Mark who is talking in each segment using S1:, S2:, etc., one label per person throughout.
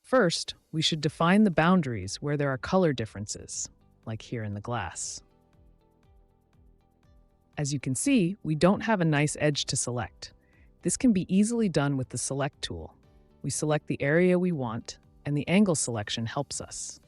S1: First, we should define the boundaries where there are color differences, like here in the glass. As you can see, we don't have a nice edge to select. This can be easily done with the Select tool. We select the area we want, and the angle selection helps us.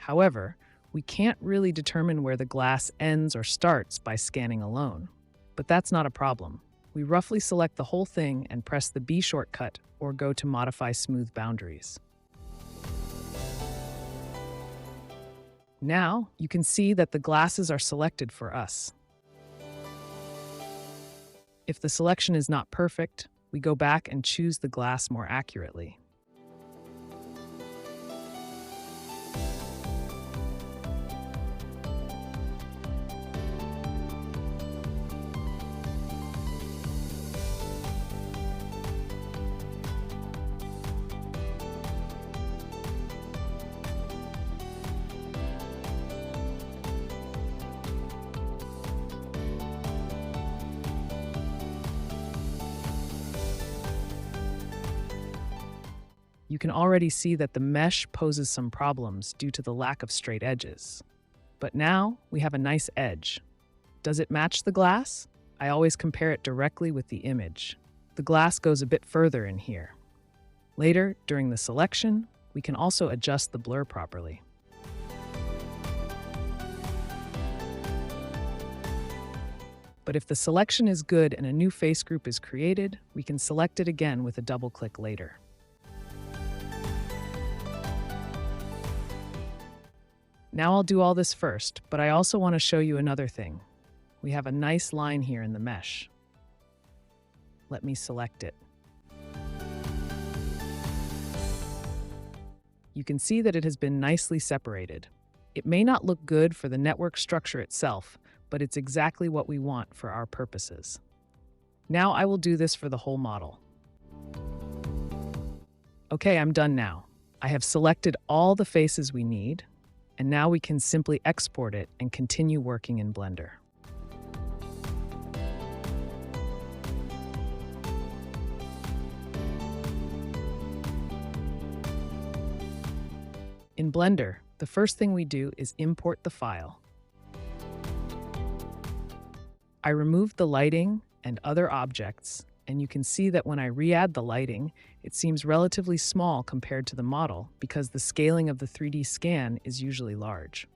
S1: However, we can't really determine where the glass ends or starts by scanning alone. But that's not a problem. We roughly select the whole thing and press the B shortcut or go to Modify Smooth Boundaries. Now, you can see that the glasses are selected for us. If the selection is not perfect, we go back and choose the glass more accurately. You can already see that the mesh poses some problems due to the lack of straight edges. But now we have a nice edge. Does it match the glass? I always compare it directly with the image. The glass goes a bit further in here. Later, during the selection, we can also adjust the blur properly. But if the selection is good and a new face group is created, we can select it again with a double click later. Now I'll do all this first, but I also want to show you another thing. We have a nice line here in the mesh. Let me select it. You can see that it has been nicely separated. It may not look good for the network structure itself, but it's exactly what we want for our purposes. Now I will do this for the whole model. Okay, I'm done now. I have selected all the faces we need, and now we can simply export it and continue working in Blender. In Blender, the first thing we do is import the file. I removed the lighting and other objects, and you can see that when I re-add the lighting, it seems relatively small compared to the model because the scaling of the 3D scan is usually large.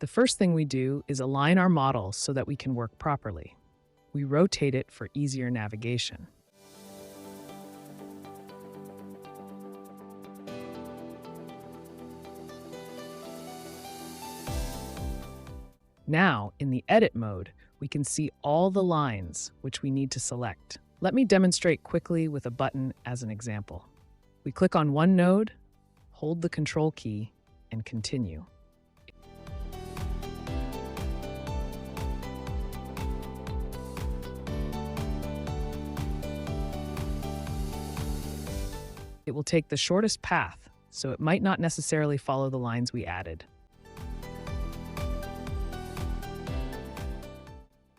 S1: The first thing we do is align our model so that we can work properly. We rotate it for easier navigation. Now, in the Edit mode, we can see all the lines which we need to select. Let me demonstrate quickly with a button as an example. We click on one node, hold the Control key, and continue. It will take the shortest path, so it might not necessarily follow the lines we added.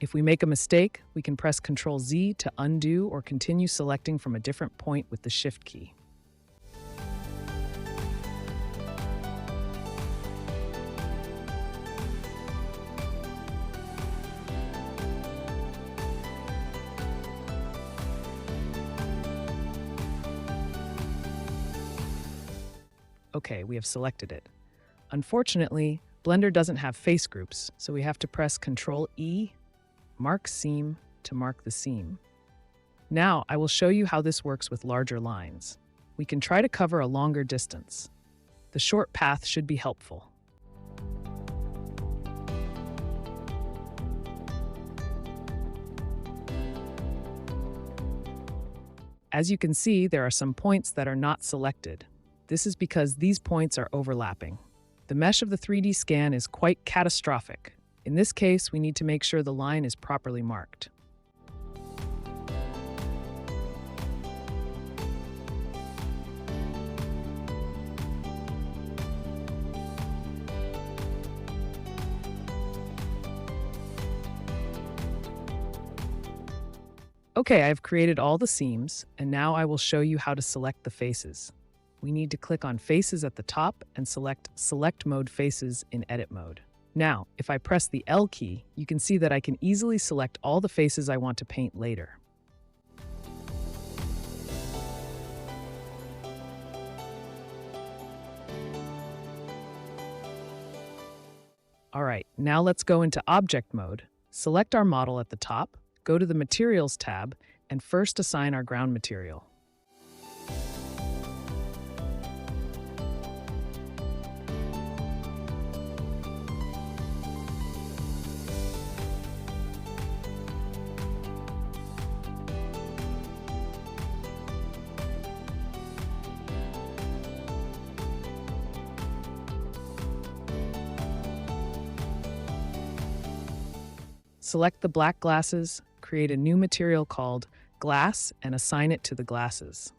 S1: If we make a mistake, we can press Ctrl-Z to undo or continue selecting from a different point with the Shift key. Okay, we have selected it. Unfortunately, Blender doesn't have face groups, so we have to press Ctrl-E, Mark Seam to mark the seam. Now, I will show you how this works with larger lines. We can try to cover a longer distance. The short path should be helpful. As you can see, there are some points that are not selected. This is because these points are overlapping. The mesh of the 3D scan is quite catastrophic. In this case, we need to make sure the line is properly marked. Okay, I've created all the seams, and now I will show you how to select the faces. We need to click on Faces at the top and select Select Mode Faces in Edit Mode. Now, if I press the L key, you can see that I can easily select all the faces I want to paint later. Alright, now let's go into Object Mode. Select our model at the top, go to the Materials tab, and first assign our ground material. Select the black glasses, create a new material called Glass, and assign it to the glasses.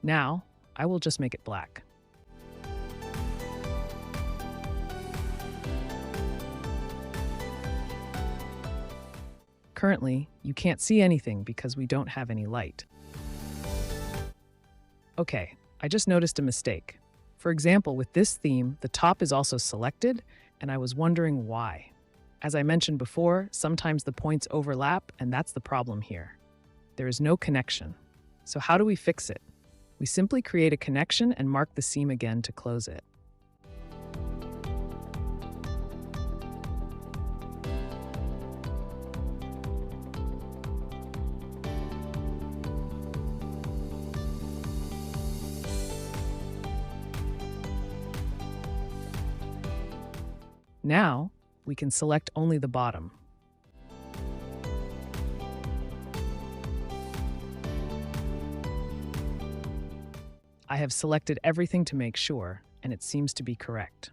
S1: Now, I will just make it black. Currently, you can't see anything because we don't have any light. Okay, I just noticed a mistake. For example, with this theme, the top is also selected, and I was wondering why. As I mentioned before, sometimes the points overlap, and that's the problem here. There is no connection. So how do we fix it? We simply create a connection and mark the seam again to close it. Now, we can select only the bottom. I have selected everything to make sure, and it seems to be correct.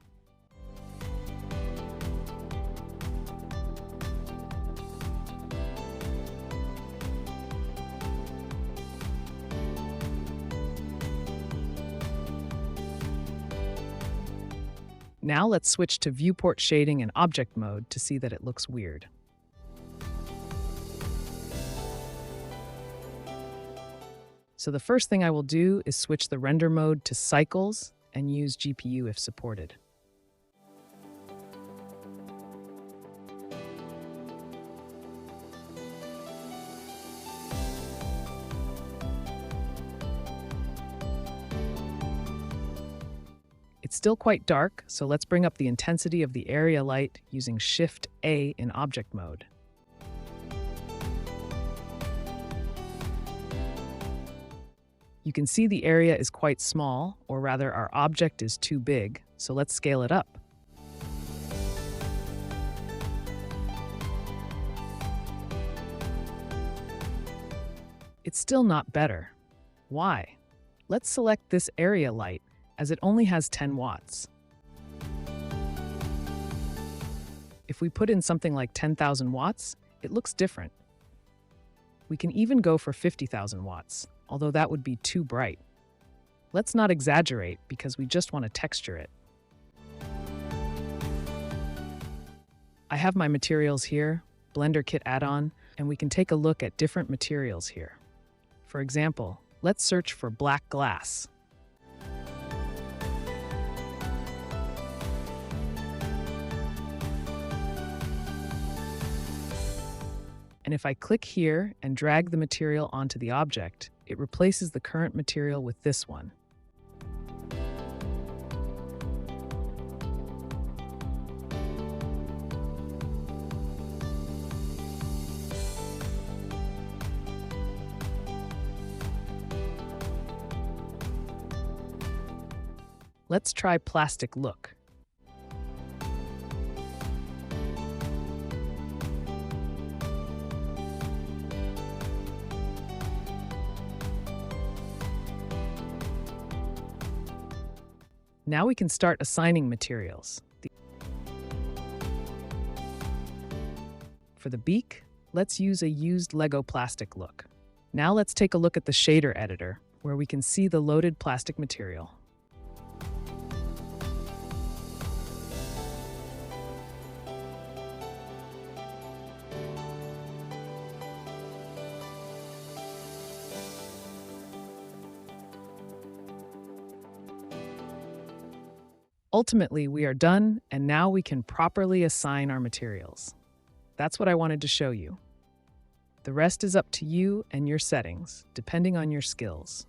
S1: Now let's switch to Viewport Shading and Object Mode to see that it looks weird. So the first thing I will do is switch the render mode to Cycles and use GPU if supported. It's still quite dark, so let's bring up the intensity of the area light using Shift-A in Object Mode. You can see the area is quite small, or rather our object is too big, so let's scale it up. It's still not better. Why? Let's select this area light, as it only has 10 watts. If we put in something like 10,000 watts, it looks different. We can even go for 50,000 watts, although that would be too bright. Let's not exaggerate because we just want to texture it. I have my materials here, Blender Kit add-on, and we can take a look at different materials here. For example, let's search for black glass. And if I click here and drag the material onto the object, it replaces the current material with this one. Let's try plastic look. Now we can start assigning materials. For the beak, let's use a used Lego plastic look. Now let's take a look at the shader editor, where we can see the loaded plastic material. Ultimately, we are done, and now we can properly assign our materials. That's what I wanted to show you. The rest is up to you and your settings, depending on your skills.